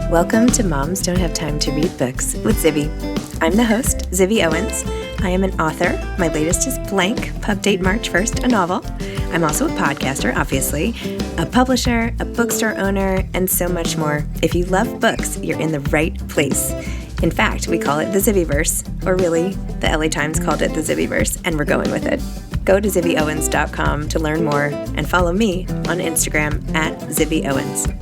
Welcome to Moms Don't Have Time to Read Books with Zibby. I'm the host, Zibby Owens. I am an author. My latest is Blank, pub date March 1st, a novel. I'm also a podcaster, obviously, a publisher, a bookstore owner, and so much more. If you love books, you're in the right place. In fact, we call it the Zibbyverse, or really, the LA Times called it the Zibbyverse, and we're going with it. Go to zibbyowens.com to learn more and follow me on Instagram at zibbyowens.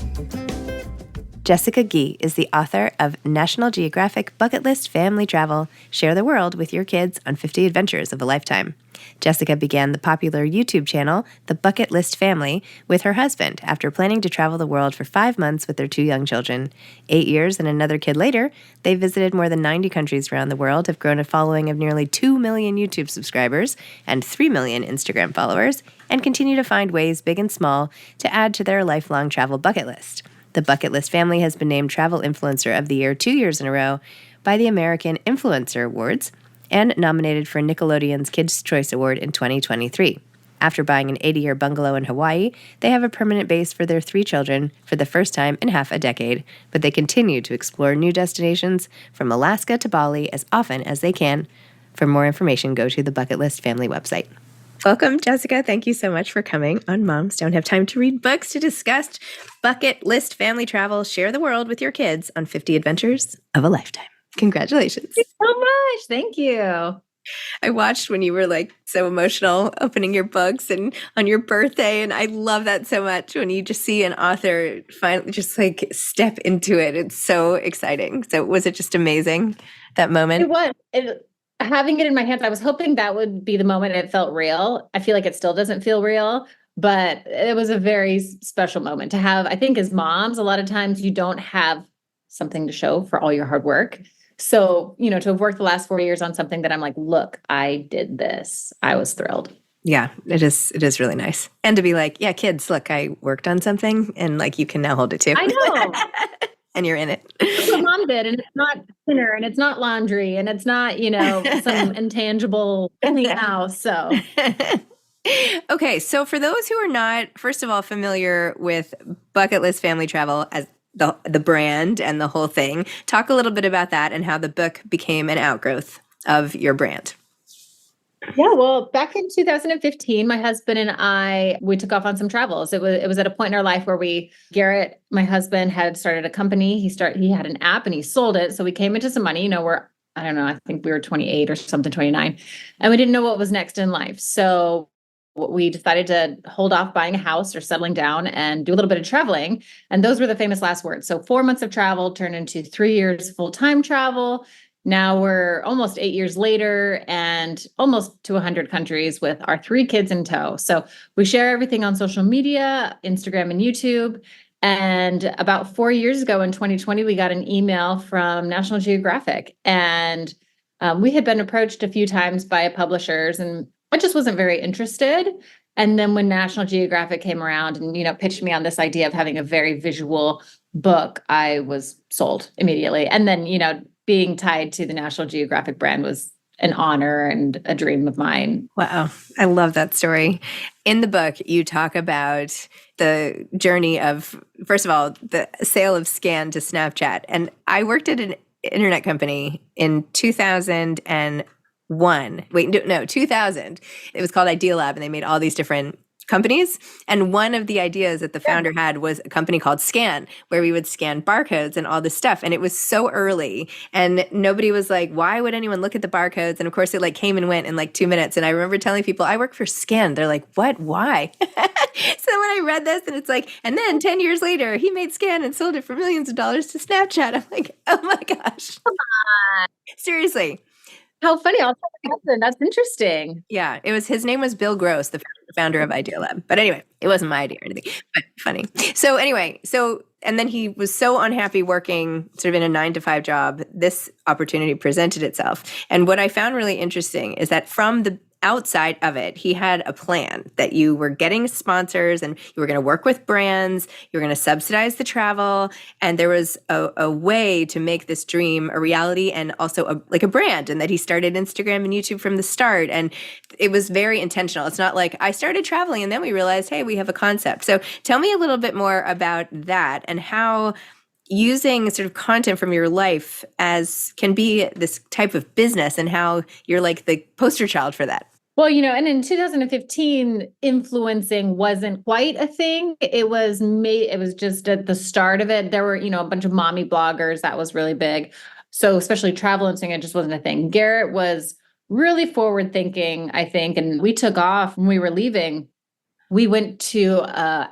Jessica Gee is the author of National Geographic Bucket List Family Travel, Share the World with Your Kids on 50 Adventures of a Lifetime. Jessica began the popular YouTube channel, The Bucket List Family, with her husband after planning to travel the world for 5 months with their 2 young children. 8 years and another kid later, they visited more than 90 countries around the world, have grown a following of nearly 2 million YouTube subscribers and 3 million Instagram followers, and continue to find ways, big and small, to add to their lifelong travel bucket list. The Bucket List Family has been named Travel Influencer of the Year 2 years in a row by the American Influencer Awards and nominated for Nickelodeon's Kids' Choice Award in 2023. After buying an 80-year bungalow in Hawaii, they have a permanent base for their 3 children for the first time in half a decade, but they continue to explore new destinations from Alaska to Bali as often as they can. For more information, go to the Bucket List Family website. Welcome, Jessica. Thank you so much for coming on Moms Don't Have Time to Read Books to discuss Bucket List Family Travel, Share the World with Your Kids on 50 Adventures of a Lifetime. Congratulations. Thank you so much. Thank you. I watched when you were so emotional opening your books and on your birthday, and I love that so much when you just see an author finally just step into it. It's so exciting. So was it just amazing, that moment? It was. Having it in my hands, I was hoping that would be the moment it felt real. I feel like it still doesn't feel real, but it was a very special moment to have. I think as moms, a lot of times you don't have something to show for all your hard work. So, to have worked the last 4 years on something that I'm like, look, I did this. I was thrilled. Yeah, it is really nice. And to be like, yeah, kids, look, I worked on something and you can now hold it too. I know. And you're in it. That's what mom did. And it's not dinner and it's not laundry and it's not, some intangible in the house. So. Okay. So for those who are not, first of all, familiar with Bucket List Family Travel as the brand and the whole thing, talk a little bit about that and how the book became an outgrowth of your brand. Yeah, well, back in 2015, my husband and we took off on some travels. It was at a point in our life where Garrett, my husband, had started a company. He had an app and he sold it. So we came into some money, I think we were 28 or something, 29. And we didn't know what was next in life. So we decided to hold off buying a house or settling down and do a little bit of traveling. And those were the famous last words. So 4 months of travel turned into 3 years full-time travel. Now we're almost 8 years later and almost to 100 countries with our 3 kids in tow. So we share everything on social media, Instagram and YouTube. And about 4 years ago in 2020, we got an email from National Geographic. And we had been approached a few times by publishers and I just wasn't very interested. And then when National Geographic came around and, pitched me on this idea of having a very visual book, I was sold immediately. And then, being tied to the National Geographic brand was an honor and a dream of mine. Wow. I love that story. In the book, you talk about the journey of, first of all, the sale of Scan to Snapchat. And I worked at an internet company in 2001. 2000. It was called Idea Lab, and they made all these different companies. And one of the ideas that the founder had was a company called Scan, where we would scan barcodes and all this stuff. And it was so early and nobody was like, why would anyone look at the barcodes? And of course it came and went in 2 minutes. And I remember telling people, I work for Scan. They're like, what? Why? So when I read this and it's and then 10 years later, he made Scan and sold it for millions of dollars to Snapchat. I'm like, oh my gosh. Come on. Seriously. How funny. I'll tell my husband. That's interesting. Yeah, his name was Bill Gross, the founder of Idea Lab. But anyway, it wasn't my idea or anything, but funny. So anyway, and then he was so unhappy working sort of in a 9-to-5 job. This opportunity presented itself. And what I found really interesting is that from the outside of it, he had a plan that you were getting sponsors and you were going to work with brands, you were going to subsidize the travel, and there was a way to make this dream a reality and also a brand, and that he started Instagram and YouTube from the start. And it was very intentional. It's not like I started traveling and then we realized, hey, we have a concept. So tell me a little bit more about that and how using sort of content from your life as can be this type of business and how you're like the poster child for that. Well, and in 2015, influencing wasn't quite a thing. It was just at the start of it. There were, a bunch of mommy bloggers that was really big. So especially travel and it just wasn't a thing. Garrett was really forward thinking, I think. And we took off when we were leaving. We went to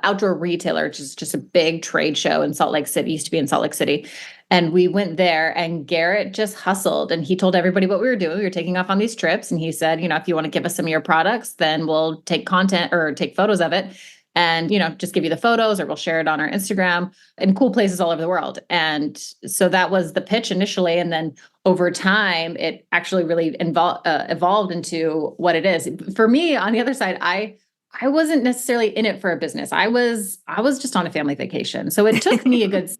Outdoor Retailer, which is just a big trade show in Salt Lake City, used to be in Salt Lake City. And we went there and Garrett just hustled and he told everybody what we were doing. We were taking off on these trips. And he said, if you want to give us some of your products, then we'll take content or take photos of it and, just give you the photos or we'll share it on our Instagram in cool places all over the world. And so that was the pitch initially. And then over time, it actually really evolved into what it is. For me, on the other side, I wasn't necessarily in it for a business. I was just on a family vacation. So it took me a good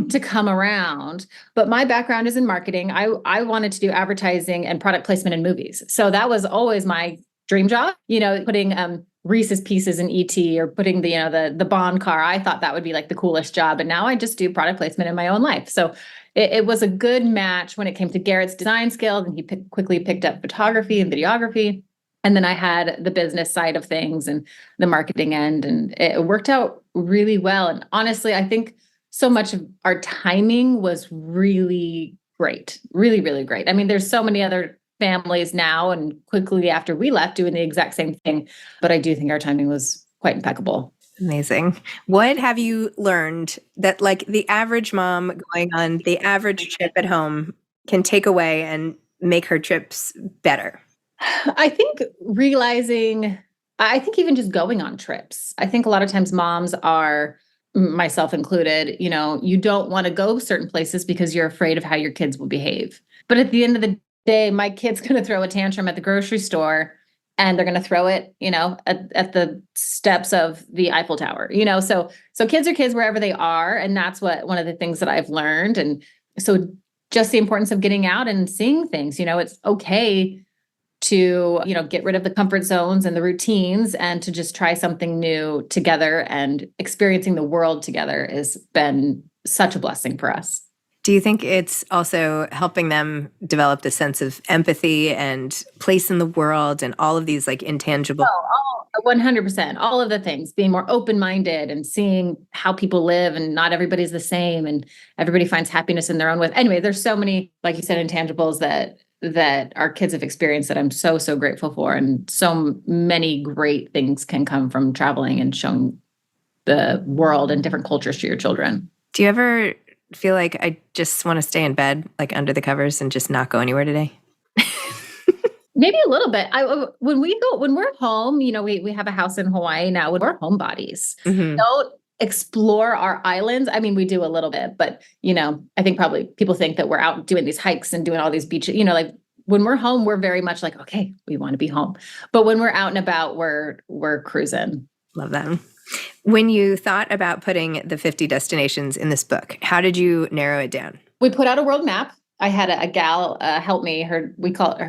to come around, but my background is in marketing. I wanted to do advertising and product placement in movies. So that was always my dream job, putting Reese's Pieces in ET or putting the Bond car. I thought that would be like the coolest job. And now I just do product placement in my own life. So it was a good match when it came to Garrett's design skills, and he quickly picked up photography and videography. And then I had the business side of things and the marketing end, and it worked out really well. And honestly, I think so much of our timing was really great, really, really great. I mean, there's so many other families now and quickly after we left doing the exact same thing, but I do think our timing was quite impeccable. Amazing. What have you learned that like the average mom going on the average trip at home can take away and make her trips better? I think even just going on trips. I think a lot of times moms are, myself included, you don't want to go certain places because you're afraid of how your kids will behave. But at the end of the day, my kid's going to throw a tantrum at the grocery store and they're going to throw it, at the steps of the Eiffel Tower, so kids are kids wherever they are. And that's one of the things that I've learned. And so just the importance of getting out and seeing things, it's okay to, get rid of the comfort zones and the routines and to just try something new together, and experiencing the world together has been such a blessing for us. Do you think it's also helping them develop the sense of empathy and place in the world and all of these like intangible? 100%. All of the things, being more open-minded and seeing how people live, and not everybody's the same and everybody finds happiness in their own way. Anyway, there's so many, like you said, intangibles that our kids have experienced that I'm so, so grateful for. And so many great things can come from traveling and showing the world and different cultures to your children. Do you ever feel like I just want to stay in bed, like under the covers and just not go anywhere today? Maybe a little bit. When we're home, we have a house in Hawaii now. When we're homebodies, don't explore our islands. I mean, we do a little bit, but I think probably people think that we're out doing these hikes and doing all these beaches. Like when we're home, we're very much like, okay, we want to be home. But when we're out and about, we're cruising. Love that. When you thought about putting the 50 destinations in this book, how did you narrow it down? We put out a world map. I had a gal help me. Her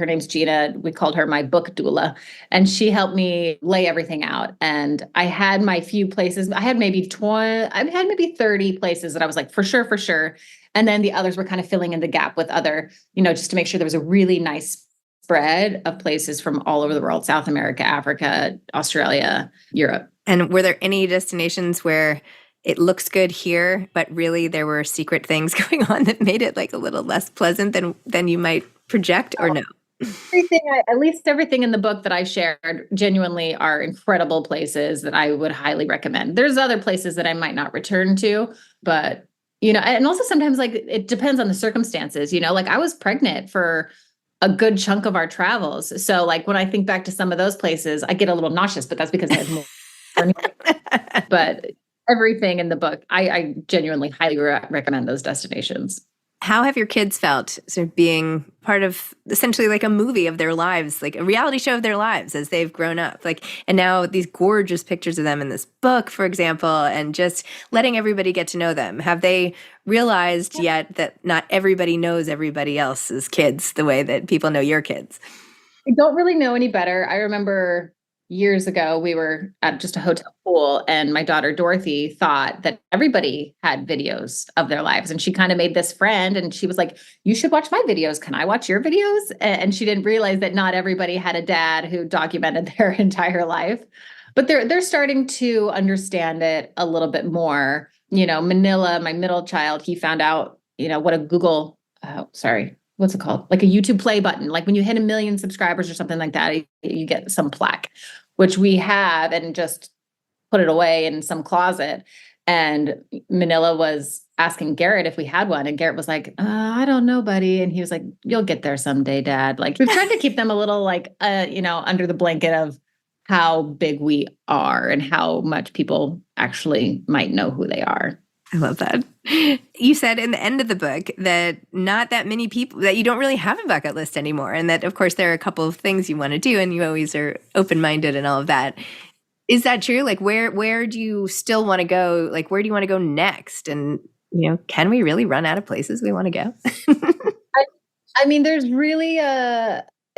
name's Gina. We called her my book doula, and she helped me lay everything out. And I had my few places. I had maybe 30 places that I was like, for sure. And then the others were kind of filling in the gap with other, just to make sure there was a really nice spread of places from all over the world: South America, Africa, Australia, Europe. And were there any destinations where it looks good here, but really there were secret things going on that made it like a little less pleasant than you might project, or no? At least everything in the book that I shared genuinely are incredible places that I would highly recommend. There's other places that I might not return to, but and also sometimes like it depends on the circumstances, like I was pregnant for a good chunk of our travels. So like when I think back to some of those places, I get a little nauseous, but that's because I had more. But everything in the book, I genuinely highly recommend those destinations. How have your kids felt sort of being part of essentially like a movie of their lives, like a reality show of their lives as they've grown up? Like, and now these gorgeous pictures of them in this book, for example, and just letting everybody get to know them. Have they realized yet that not everybody knows everybody else's kids the way that people know your kids? I don't really know any better. I remember years ago, we were at just a hotel pool, and my daughter Dorothy thought that everybody had videos of their lives. And she kind of made this friend, and she was like, "You should watch my videos. Can I watch your videos?" And she didn't realize that not everybody had a dad who documented their entire life. But they're starting to understand it a little bit more. Manila, my middle child, he found out, what a Google, sorry, what's it called? Like a YouTube play button. Like when you hit 1 million subscribers or something like that, you get some plaque, which we have, and just put it away in some closet. And Manila was asking Garrett if we had one. And Garrett was like, I don't know, buddy. And he was like, "You'll get there someday, Dad." Like we've tried to keep them a little like, under the blanket of how big we are and how much people actually might know who they are. I love that. You said in the end of the book that not that many people, that you don't really have a bucket list anymore. And that, of course, there are a couple of things you want to do and you always are open-minded and all of that. Is that true? Like where do you still want to go? Like, where do you want to go next? And, can we really run out of places we want to go? I mean, there's really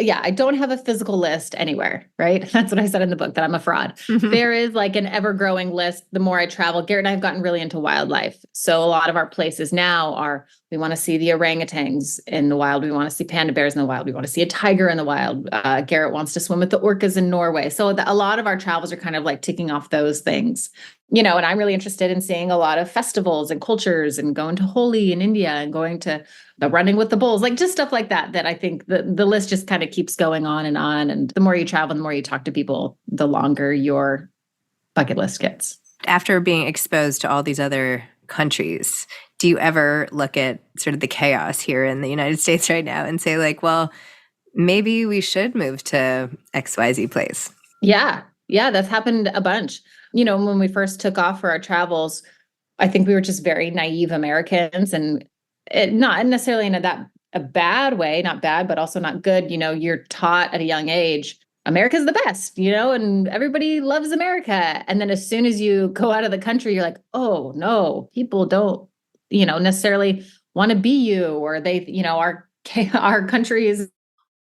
I don't have a physical list anywhere, right? That's what I said in the book, that I'm a fraud. There is like an ever-growing list. The more I travel, Garrett and I have gotten really into wildlife. So a lot of our places now are, we want to see the orangutans in the wild. We want to see panda bears in the wild. We want to see a tiger in the wild. Garrett wants to swim with the orcas in Norway. So a lot of our travels are kind of like ticking off those things. And I'm really interested in seeing a lot of festivals and cultures, and going to Holi in India, and going to the running with the bulls, like just stuff like that, that I think the list just kind of keeps going on. And the more you travel, the more you talk to people, the longer your bucket list gets. After being exposed to all these other countries, do you ever look at sort of the chaos here in the United States right now and say like, well, maybe we should move to XYZ place? Yeah, that's happened a bunch. When we first took off for our travels, I think we were just very naive Americans, and not necessarily in a bad way, not bad, but also not good. You're taught at a young age, America's the best, and everybody loves America. And then as soon as you go out of the country, you're like, oh no, people don't, necessarily want to be you, or they, our country is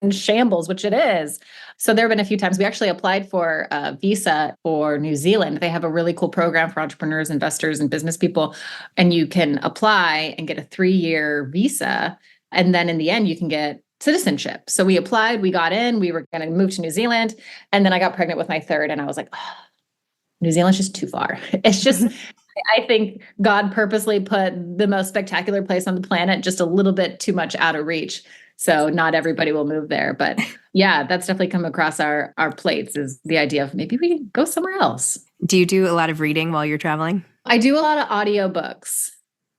in shambles, which it is. So there have been a few times we actually applied for a visa for New Zealand. They have a really cool program for entrepreneurs, investors, and business people. And you can apply and get a 3-year visa. And then in the end, you can get citizenship. So we applied, we got in, we were going to move to New Zealand. And then I got pregnant with my third, and I was like, oh, New Zealand's just too far. It's just, I think God purposely put the most spectacular place on the planet just a little bit too much out of reach. So not everybody will move there. But yeah, that's definitely come across our plates, is the idea of maybe we can go somewhere else. Do you do a lot of reading while you're traveling? I do a lot of audiobooks.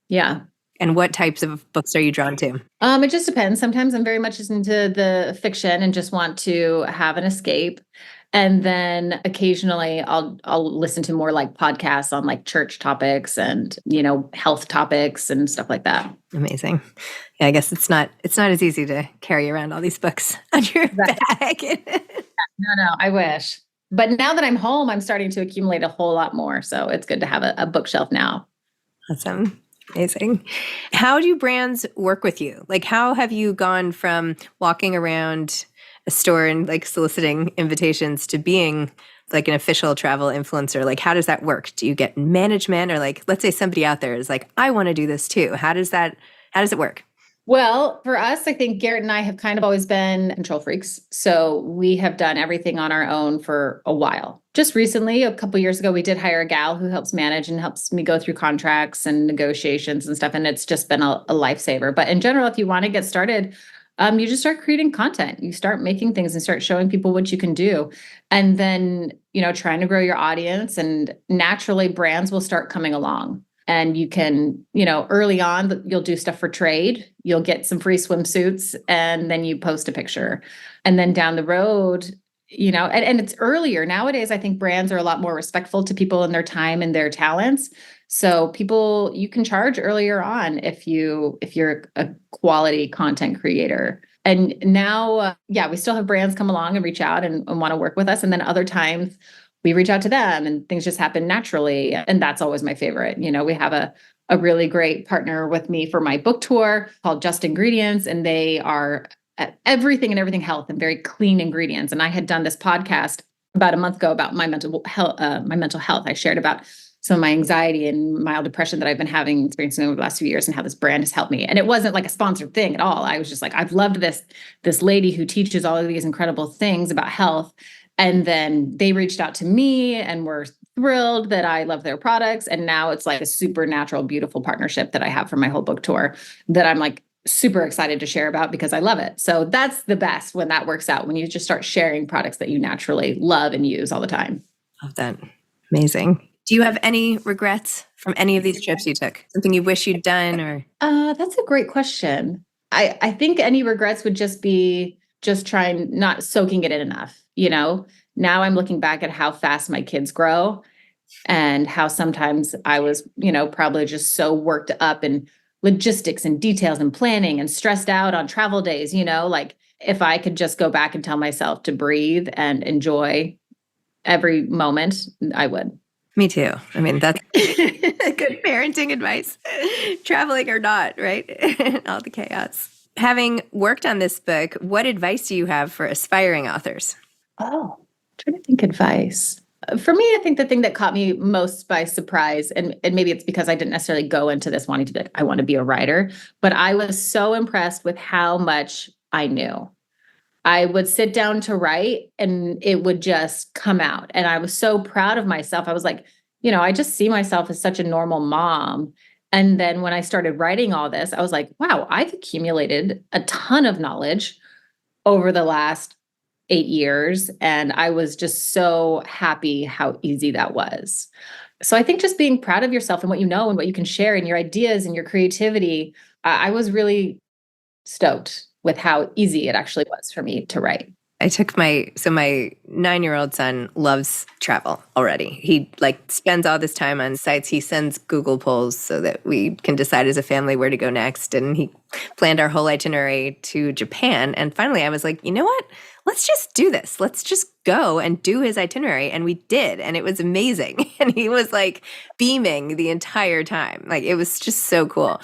Yeah. And what types of books are you drawn to? It just depends. Sometimes I'm very much into the fiction and just want to have an escape. And then occasionally I'll listen to more like podcasts on like church topics and, health topics and stuff like that. Amazing. Yeah, I guess it's not as easy to carry around all these books on your bag. No, I wish. But now that I'm home, I'm starting to accumulate a whole lot more. So it's good to have a bookshelf now. Awesome. Amazing. How do brands work with you? Like, how have you gone from walking around a store and like soliciting invitations to being like an official travel influencer? Like, how does that work? Do you get management, or like, let's say somebody out there is like, I want to do this too. How does it work? Well, for us, I think Garrett and I have kind of always been control freaks. So we have done everything on our own for a while. Just recently, a couple of years ago, we did hire a gal who helps manage and helps me go through contracts and negotiations and stuff. And it's just been a lifesaver. But in general, if you want to get started, you just start creating content. You start making things and start showing people what you can do. And then, trying to grow your audience, and naturally brands will start coming along. And you can, early on, you'll do stuff for trade. You'll get some free swimsuits, and then you post a picture. And then down the road, and it's earlier. Nowadays, I think brands are a lot more respectful to people and their time and their talents. So you can charge earlier on if you're a quality content creator. And now, we still have brands come along and reach out and want to work with us. And then other times we reach out to them and things just happen naturally. And that's always my favorite. We have a really great partner with me for my book tour called Just Ingredients. And they are everything health and very clean ingredients. And I had done this podcast about a month ago about my mental health. I shared about some of my anxiety and mild depression that I've been experiencing over the last few years, and how this brand has helped me. And it wasn't like a sponsored thing at all. I was just like, I've loved this lady who teaches all of these incredible things about health. And then they reached out to me and were thrilled that I love their products. And now it's like a supernatural, beautiful partnership that I have for my whole book tour that I'm like super excited to share about because I love it. So that's the best when that works out, when you just start sharing products that you naturally love and use all the time. Love that. Amazing. Do you have any regrets from any of these trips you took? Something you wish you'd done or? That's a great question. I think any regrets would just be just trying, not soaking it in enough. Now I'm looking back at how fast my kids grow and how sometimes I was, probably just so worked up in logistics and details and planning and stressed out on travel days, like if I could just go back and tell myself to breathe and enjoy every moment, I would. Me too. I mean, that's good parenting advice, traveling or not, right? All the chaos. Having worked on this book, what advice do you have for aspiring authors? Oh, I'm trying to think advice. For me, I think the thing that caught me most by surprise, and maybe it's because I didn't necessarily go into this wanting to be like, I want to be a writer, but I was so impressed with how much I knew. I would sit down to write and it would just come out. And I was so proud of myself. I was like, I just see myself as such a normal mom. And then when I started writing all this, I was like, wow, I've accumulated a ton of knowledge over the last 8 years. And I was just so happy how easy that was. So I think just being proud of yourself and what you know and what you can share and your ideas and your creativity, I was really stoked with how easy it actually was for me to write. I took my 9-year-old son loves travel already. He spends all this time on sites. He sends Google polls so that we can decide as a family where to go next. And he planned our whole itinerary to Japan. And finally I was like, you know what? Let's just do this. Let's just go and do his itinerary. And we did. And it was amazing. And he was like beaming the entire time. Like it was just so cool.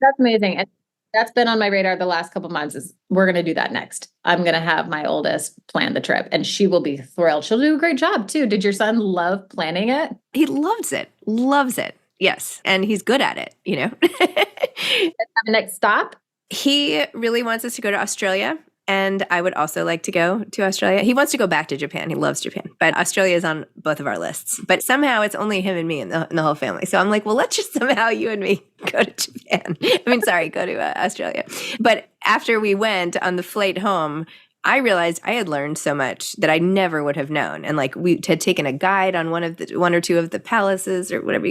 That's amazing. And that's been on my radar the last couple of months is we're going to do that next. I'm going to have my oldest plan the trip and she will be thrilled. She'll do a great job too. Did your son love planning it? He loves it. Loves it. Yes. And he's good at it, Have a next stop? He really wants us to go to Australia. And I would also like to go to Australia. He wants to go back to Japan. He loves Japan. But Australia is on both of our lists. But somehow it's only him and me and the whole family. So I'm like, well, let's just somehow you and me go to Japan. Go to Australia. But after we went on the flight home, I realized I had learned so much that I never would have known. And we had taken a guide on one or two of the palaces or whatever,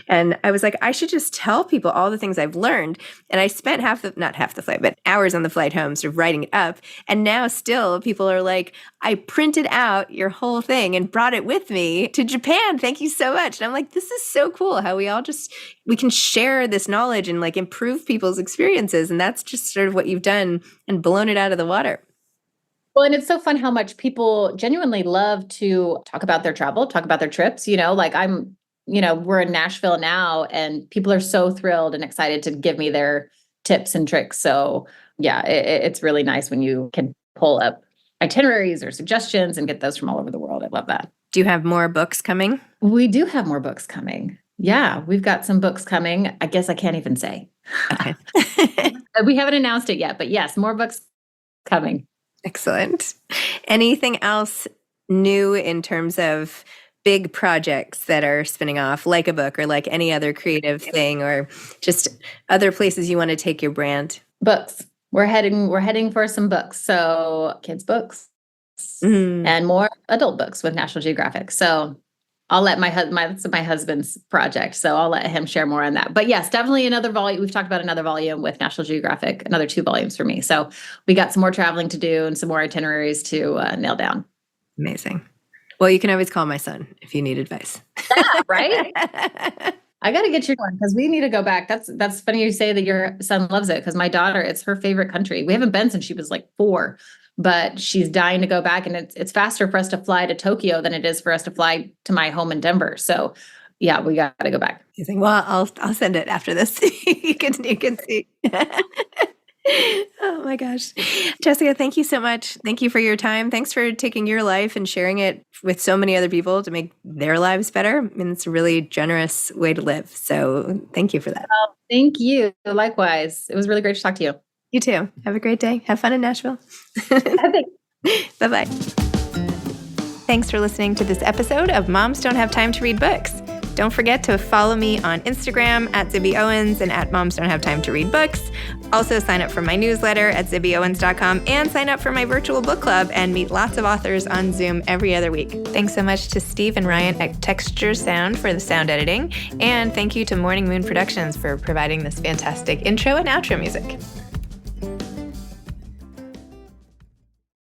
and I was like, I should just tell people all the things I've learned. And I spent not half the flight, but hours on the flight home sort of writing it up. And now still people are like, I printed out your whole thing and brought it with me to Japan. Thank you so much. And I'm like, this is so cool how we can share this knowledge and improve people's experiences. And that's just sort of what you've done and blown it out of the water. Well, and it's so fun how much people genuinely love to talk about their travel, talk about their trips. We're in Nashville now and people are so thrilled and excited to give me their tips and tricks. So yeah, it's really nice when you can pull up itineraries or suggestions and get those from all over the world. I love that. Do you have more books coming? We do have more books coming. Yeah, we've got some books coming. I guess I can't even say. Okay. We haven't announced it yet, but yes, more books coming. Excellent. Anything else new in terms of big projects that are spinning off, like a book or like any other creative thing, or just other places you want to take your brand? Books. We're heading for some books. So kids' books and more adult books with National Geographic. So I'll let that's my husband's project. So I'll let him share more on that. But yes, definitely another volume. We've talked about another volume with National Geographic, another 2 volumes for me. So we got some more traveling to do and some more itineraries to nail down. Amazing. Well, you can always call my son if you need advice. Yeah, right? I got to get you one because we need to go back. That's funny you say that your son loves it because my daughter, it's her favorite country. We haven't been since she was 4. But she's dying to go back, and it's faster for us to fly to Tokyo than it is for us to fly to my home in Denver. So, yeah, we got to go back. Well, I'll send it after this. You can see. Oh my gosh. Jessica, thank you so much. Thank you for your time. Thanks for taking your life and sharing it with so many other people to make their lives better. I mean, it's a really generous way to live. So thank you for that. Well, thank you. Likewise. It was really great to talk to you. You too. Have a great day. Have fun in Nashville. Bye-bye. Thanks for listening to this episode of Moms Don't Have Time to Read Books. Don't forget to follow me on Instagram at Zibby Owens and at Moms Don't Have Time to Read Books. Also sign up for my newsletter at zibbyowens.com and sign up for my virtual book club and meet lots of authors on Zoom every other week. Thanks so much to Steve and Ryan at Texture Sound for the sound editing. And thank you to Morning Moon Productions for providing this fantastic intro and outro music.